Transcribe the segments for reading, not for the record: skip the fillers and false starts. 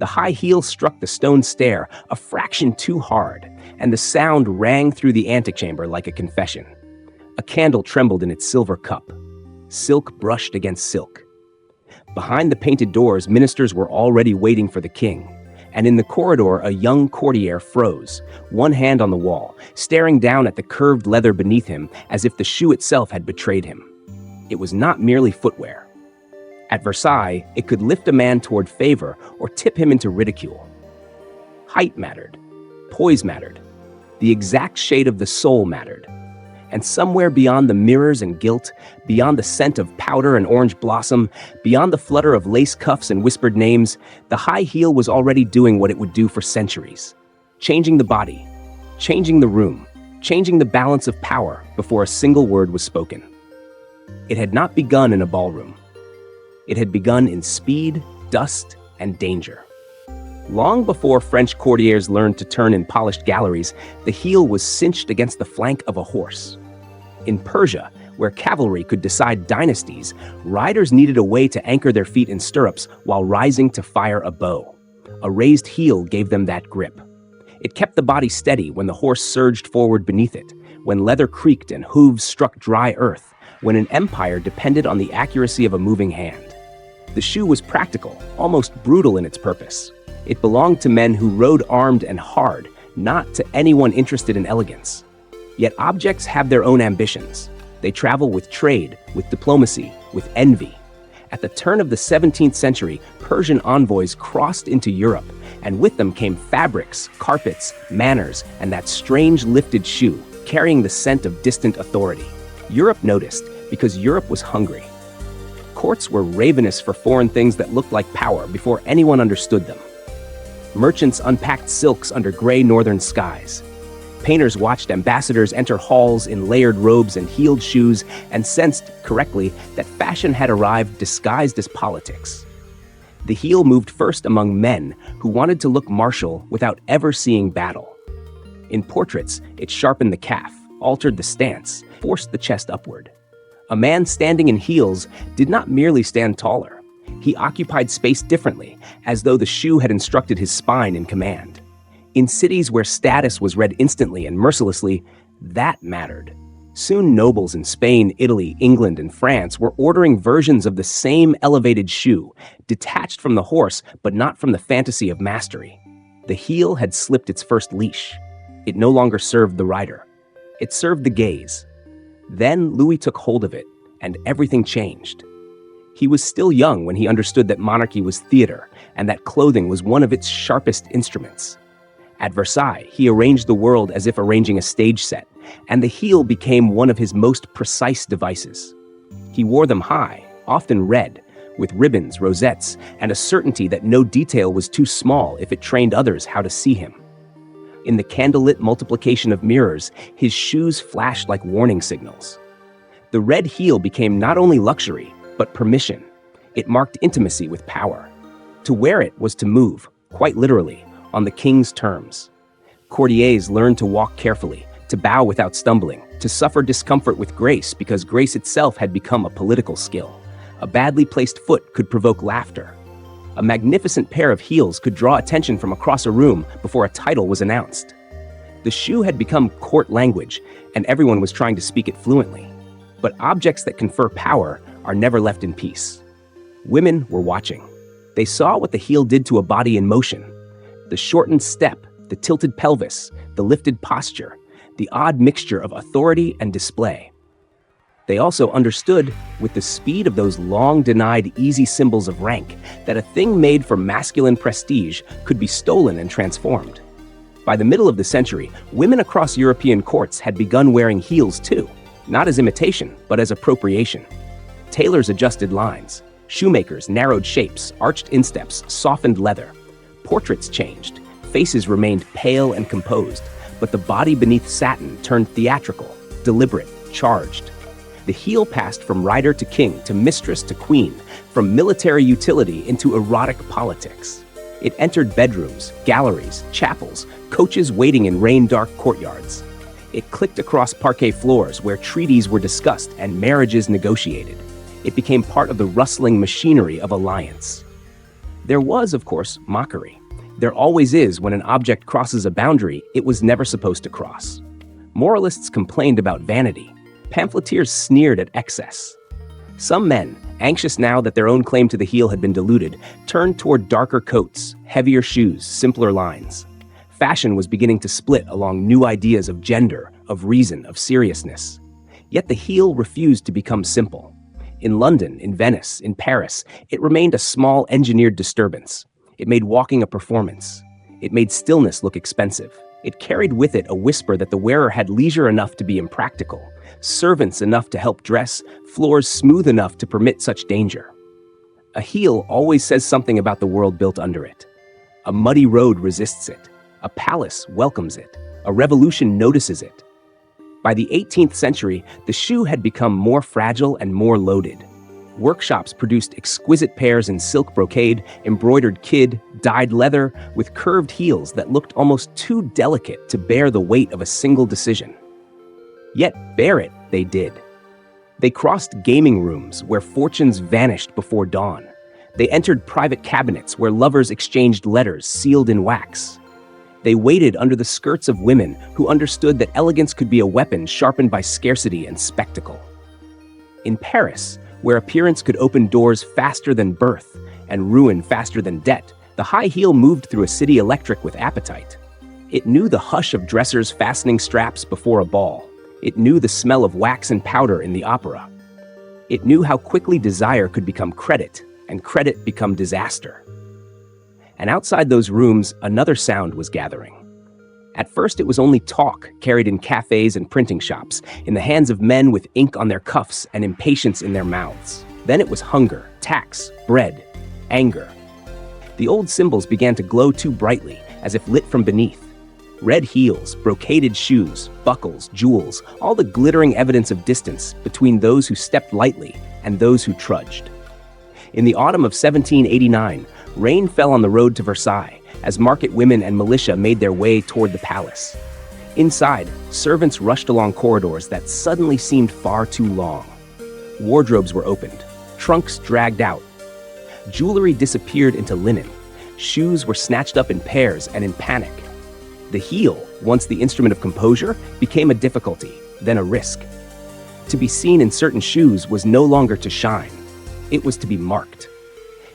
The high heel struck the stone stair a fraction too hard, and the sound rang through the antechamber like a confession. A candle trembled in its silver cup. Silk brushed against silk. Behind the painted doors, ministers were already waiting for the king, and in the corridor a young courtier froze, one hand on the wall, staring down at the curved leather beneath him as if the shoe itself had betrayed him. It was not merely footwear. At Versailles, it could lift a man toward favor or tip him into ridicule. Height mattered. Poise mattered. The exact shade of the soul mattered. And somewhere beyond the mirrors and gilt, beyond the scent of powder and orange blossom, beyond the flutter of lace cuffs and whispered names, the high heel was already doing what it would do for centuries. Changing the body, changing the room, changing the balance of power before a single word was spoken. It had not begun in a ballroom. It had begun in speed, dust, and danger. Long before French courtiers learned to turn in polished galleries, the heel was cinched against the flank of a horse. In Persia, where cavalry could decide dynasties, riders needed a way to anchor their feet in stirrups while rising to fire a bow. A raised heel gave them that grip. It kept the body steady when the horse surged forward beneath it, when leather creaked and hooves struck dry earth, when an empire depended on the accuracy of a moving hand. The shoe was practical, almost brutal in its purpose. It belonged to men who rode armed and hard, not to anyone interested in elegance. Yet objects have their own ambitions. They travel with trade, with diplomacy, with envy. At the turn of the 17th century, Persian envoys crossed into Europe, and with them came fabrics, carpets, manners, and that strange lifted shoe, carrying the scent of distant authority. Europe noticed, because Europe was hungry. Courts were ravenous for foreign things that looked like power before anyone understood them. Merchants unpacked silks under gray northern skies. Painters watched ambassadors enter halls in layered robes and heeled shoes and sensed, correctly, that fashion had arrived disguised as politics. The heel moved first among men who wanted to look martial without ever seeing battle. In portraits, it sharpened the calf, altered the stance, forced the chest upward. A man standing in heels did not merely stand taller. He occupied space differently, as though the shoe had instructed his spine in command. In cities where status was read instantly and mercilessly, that mattered. Soon nobles in Spain, Italy, England, and France were ordering versions of the same elevated shoe, detached from the horse but not from the fantasy of mastery. The heel had slipped its first leash. It no longer served the rider. It served the gaze. Then Louis took hold of it, and everything changed. He was still young when he understood that monarchy was theater, and that clothing was one of its sharpest instruments. At Versailles, he arranged the world as if arranging a stage set, and the heel became one of his most precise devices. He wore them high, often red, with ribbons, rosettes, and a certainty that no detail was too small if it trained others how to see him. In the candlelit multiplication of mirrors, his shoes flashed like warning signals. The red heel became not only luxury, but permission. It marked intimacy with power. To wear it was to move, quite literally, on the king's terms. Courtiers learned to walk carefully, to bow without stumbling, to suffer discomfort with grace because grace itself had become a political skill. A badly placed foot could provoke laughter. A magnificent pair of heels could draw attention from across a room before a title was announced. The shoe had become court language, and everyone was trying to speak it fluently. But objects that confer power are never left in peace. Women were watching. They saw what the heel did to a body in motion. The shortened step, the tilted pelvis, the lifted posture, the odd mixture of authority and display. They also understood, with the speed of those long-denied easy symbols of rank, that a thing made for masculine prestige could be stolen and transformed. By the middle of the century, women across European courts had begun wearing heels too, not as imitation, but as appropriation. Tailors adjusted lines. Shoemakers narrowed shapes, arched insteps, softened leather. Portraits changed. Faces remained pale and composed, but the body beneath satin turned theatrical, deliberate, charged. The heel passed from rider to king to mistress to queen, from military utility into erotic politics. It entered bedrooms, galleries, chapels, coaches waiting in rain-dark courtyards. It clicked across parquet floors where treaties were discussed and marriages negotiated. It became part of the rustling machinery of alliance. There was, of course, mockery. There always is when an object crosses a boundary it was never supposed to cross. Moralists complained about vanity. Pamphleteers sneered at excess. Some men, anxious now that their own claim to the heel had been diluted, turned toward darker coats, heavier shoes, simpler lines. Fashion was beginning to split along new ideas of gender, of reason, of seriousness. Yet the heel refused to become simple. In London, in Venice, in Paris, it remained a small engineered disturbance. It made walking a performance. It made stillness look expensive. It carried with it a whisper that the wearer had leisure enough to be impractical, servants enough to help dress, floors smooth enough to permit such danger. A heel always says something about the world built under it. A muddy road resists it. A palace welcomes it. A revolution notices it. By the 18th century, the shoe had become more fragile and more loaded. Workshops produced exquisite pairs in silk brocade, embroidered kid, dyed leather, with curved heels that looked almost too delicate to bear the weight of a single decision. Yet bear it they did. They crossed gaming rooms where fortunes vanished before dawn. They entered private cabinets where lovers exchanged letters sealed in wax. They waited under the skirts of women who understood that elegance could be a weapon sharpened by scarcity and spectacle. In Paris, where appearance could open doors faster than birth and ruin faster than debt, the high heel moved through a city electric with appetite. It knew the hush of dressers fastening straps before a ball. It knew the smell of wax and powder in the opera. It knew how quickly desire could become credit and credit become disaster. And outside those rooms, another sound was gathering. At first, it was only talk carried in cafes and printing shops, in the hands of men with ink on their cuffs and impatience in their mouths. Then it was hunger, tax, bread, anger. The old symbols began to glow too brightly, as if lit from beneath. Red heels, brocaded shoes, buckles, jewels, all the glittering evidence of distance between those who stepped lightly and those who trudged. In the autumn of 1789, rain fell on the road to Versailles, as market women and militia made their way toward the palace. Inside, servants rushed along corridors that suddenly seemed far too long. Wardrobes were opened, trunks dragged out. Jewelry disappeared into linen. Shoes were snatched up in pairs and in panic. The heel, once the instrument of composure, became a difficulty, then a risk. To be seen in certain shoes was no longer to shine. It was to be marked.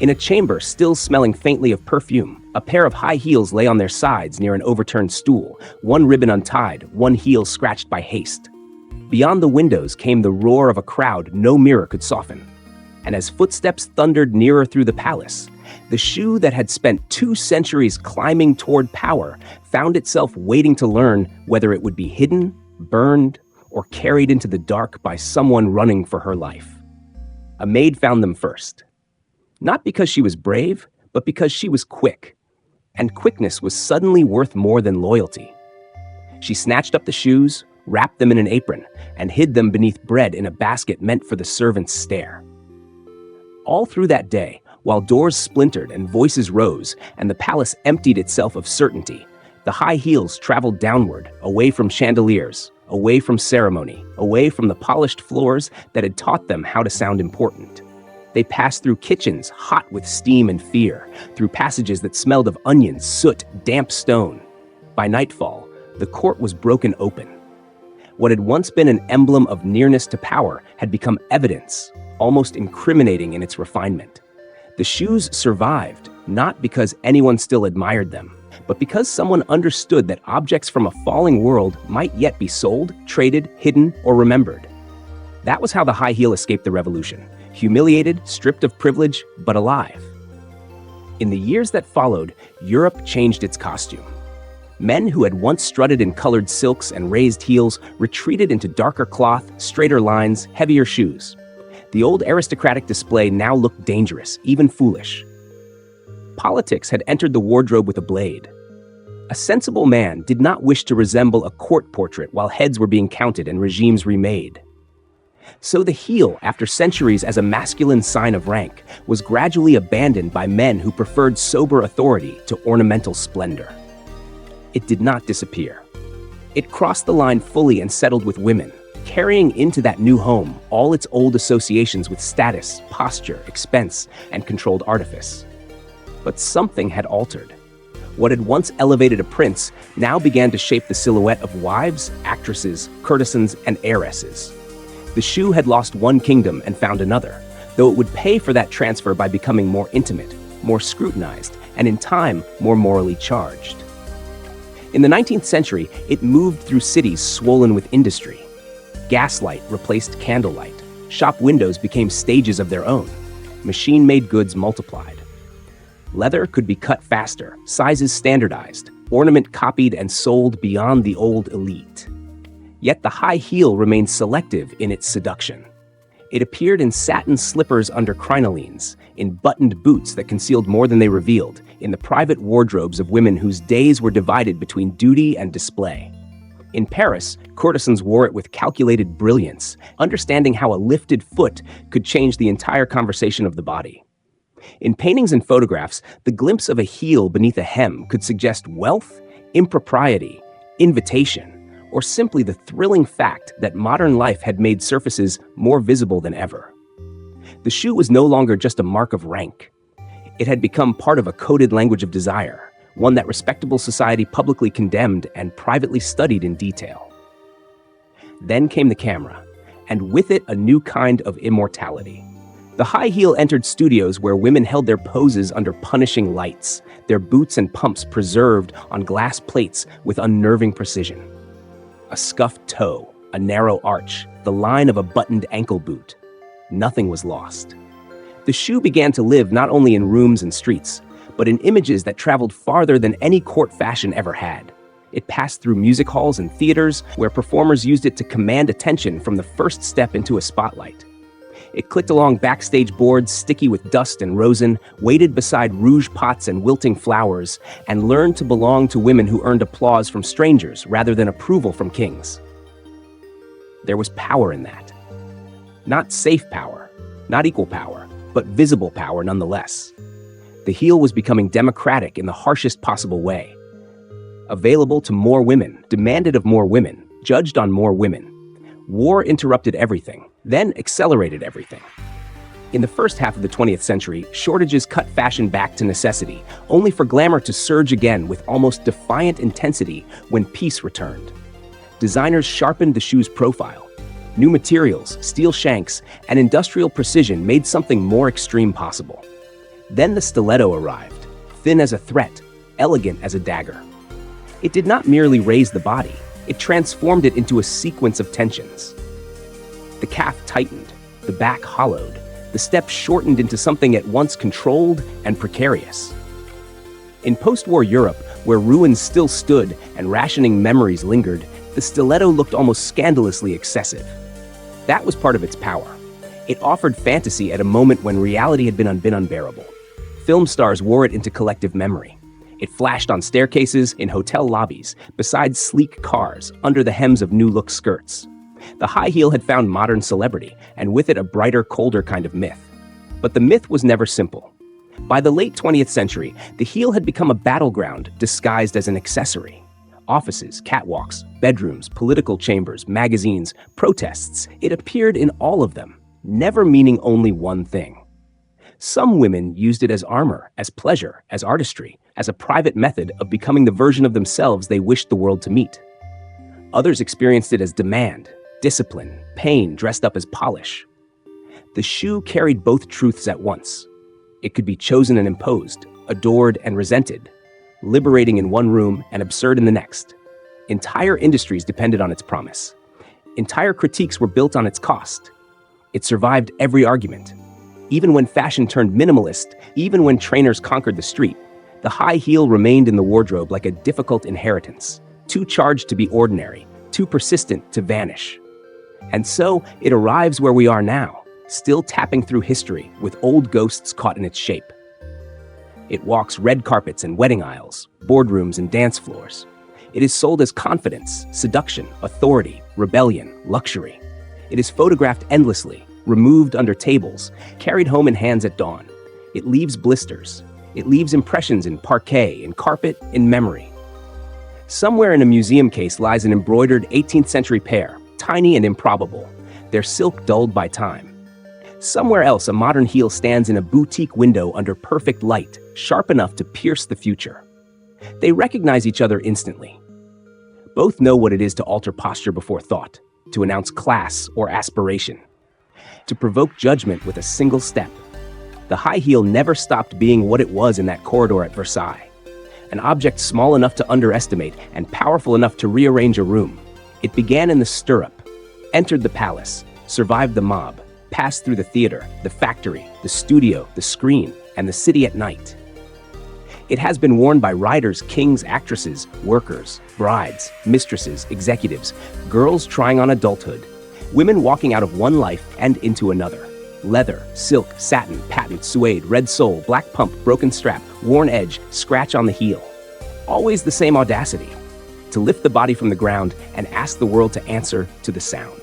In a chamber still smelling faintly of perfume, a pair of high heels lay on their sides near an overturned stool, one ribbon untied, one heel scratched by haste. Beyond the windows came the roar of a crowd no mirror could soften. And as footsteps thundered nearer through the palace, the shoe that had spent 2 centuries climbing toward power found itself waiting to learn whether it would be hidden, burned, or carried into the dark by someone running for her life. A maid found them first. Not because she was brave, but because she was quick. And quickness was suddenly worth more than loyalty. She snatched up the shoes, wrapped them in an apron, and hid them beneath bread in a basket meant for the servant's stare. All through that day, while doors splintered and voices rose, and the palace emptied itself of certainty, the high heels traveled downward, away from chandeliers, away from ceremony, away from the polished floors that had taught them how to sound important. They passed through kitchens hot with steam and fear, through passages that smelled of onions, soot, damp stone. By nightfall, the court was broken open. What had once been an emblem of nearness to power had become evidence, almost incriminating in its refinement. The shoes survived, not because anyone still admired them, but because someone understood that objects from a falling world might yet be sold, traded, hidden, or remembered. That was how the high heel escaped the revolution. Humiliated, stripped of privilege, but alive. In the years that followed, Europe changed its costume. Men who had once strutted in colored silks and raised heels retreated into darker cloth, straighter lines, heavier shoes. The old aristocratic display now looked dangerous, even foolish. Politics had entered the wardrobe with a blade. A sensible man did not wish to resemble a court portrait while heads were being counted and regimes remade. So the heel, after centuries as a masculine sign of rank, was gradually abandoned by men who preferred sober authority to ornamental splendor. It did not disappear. It crossed the line fully and settled with women, carrying into that new home all its old associations with status, posture, expense, and controlled artifice. But something had altered. What had once elevated a prince now began to shape the silhouette of wives, actresses, courtesans, and heiresses. The shoe had lost one kingdom and found another, though it would pay for that transfer by becoming more intimate, more scrutinized, and in time, more morally charged. In the 19th century, it moved through cities swollen with industry. Gaslight replaced candlelight. Shop windows became stages of their own. Machine-made goods multiplied. Leather could be cut faster, sizes standardized, ornament copied and sold beyond the old elite. Yet the high heel remained selective in its seduction. It appeared in satin slippers under crinolines, in buttoned boots that concealed more than they revealed, in the private wardrobes of women whose days were divided between duty and display. In Paris, courtesans wore it with calculated brilliance, understanding how a lifted foot could change the entire conversation of the body. In paintings and photographs, the glimpse of a heel beneath a hem could suggest wealth, impropriety, invitation, or simply the thrilling fact that modern life had made surfaces more visible than ever. The shoe was no longer just a mark of rank. It had become part of a coded language of desire, one that respectable society publicly condemned and privately studied in detail. Then came the camera, and with it a new kind of immortality. The high heel entered studios where women held their poses under punishing lights, their boots and pumps preserved on glass plates with unnerving precision. A scuffed toe, a narrow arch, the line of a buttoned ankle boot. Nothing was lost. The shoe began to live not only in rooms and streets, but in images that traveled farther than any court fashion ever had. It passed through music halls and theaters where performers used it to command attention from the first step into a spotlight. It clicked along backstage boards sticky with dust and rosin, waited beside rouge pots and wilting flowers, and learned to belong to women who earned applause from strangers rather than approval from kings. There was power in that. Not safe power, not equal power, but visible power nonetheless. The heel was becoming democratic in the harshest possible way. Available to more women, demanded of more women, judged on more women. War interrupted everything, then accelerated everything. In the first half of the 20th century, shortages cut fashion back to necessity, only for glamour to surge again with almost defiant intensity when peace returned. Designers sharpened the shoe's profile. New materials, steel shanks, and industrial precision made something more extreme possible. Then the stiletto arrived, thin as a threat, elegant as a dagger. It did not merely raise the body, it transformed it into a sequence of tensions. The calf tightened, the back hollowed, the step shortened into something at once controlled and precarious. In post-war Europe, where ruins still stood and rationing memories lingered, the stiletto looked almost scandalously excessive. That was part of its power. It offered fantasy at a moment when reality had been unbearable. Film stars wore it into collective memory. It flashed on staircases, in hotel lobbies, beside sleek cars, under the hems of new-look skirts. The high heel had found modern celebrity, and with it a brighter, colder kind of myth. But the myth was never simple. By the late 20th century, the heel had become a battleground disguised as an accessory. Offices, catwalks, bedrooms, political chambers, magazines, protests, it appeared in all of them, never meaning only one thing. Some women used it as armor, as pleasure, as artistry, as a private method of becoming the version of themselves they wished the world to meet. Others experienced it as demand, discipline, pain dressed up as polish. The shoe carried both truths at once. It could be chosen and imposed, adored and resented, liberating in one room and absurd in the next. Entire industries depended on its promise. Entire critiques were built on its cost. It survived every argument. Even when fashion turned minimalist, even when trainers conquered the street, the high heel remained in the wardrobe like a difficult inheritance, too charged to be ordinary, too persistent to vanish. And so it arrives where we are now, still tapping through history with old ghosts caught in its shape. It walks red carpets and wedding aisles, boardrooms and dance floors. It is sold as confidence, seduction, authority, rebellion, luxury. It is photographed endlessly, removed under tables, carried home in hands at dawn. It leaves blisters. It leaves impressions in parquet, in carpet, in memory. Somewhere in a museum case lies an embroidered 18th century pair, tiny and improbable, their silk dulled by time. Somewhere else, a modern heel stands in a boutique window under perfect light, sharp enough to pierce the future. They recognize each other instantly. Both know what it is to alter posture before thought, to announce class or aspiration, to provoke judgment with a single step. The high heel never stopped being what it was in that corridor at Versailles. An object small enough to underestimate and powerful enough to rearrange a room. It began in the stirrup, entered the palace, survived the mob, passed through the theater, the factory, the studio, the screen, and the city at night. It has been worn by riders, kings, actresses, workers, brides, mistresses, executives, girls trying on adulthood, women walking out of one life and into another. Leather, silk, satin, patent, suede, red sole, black pump, broken strap, worn edge, scratch on the heel. Always the same audacity, to lift the body from the ground and ask the world to answer to the sound.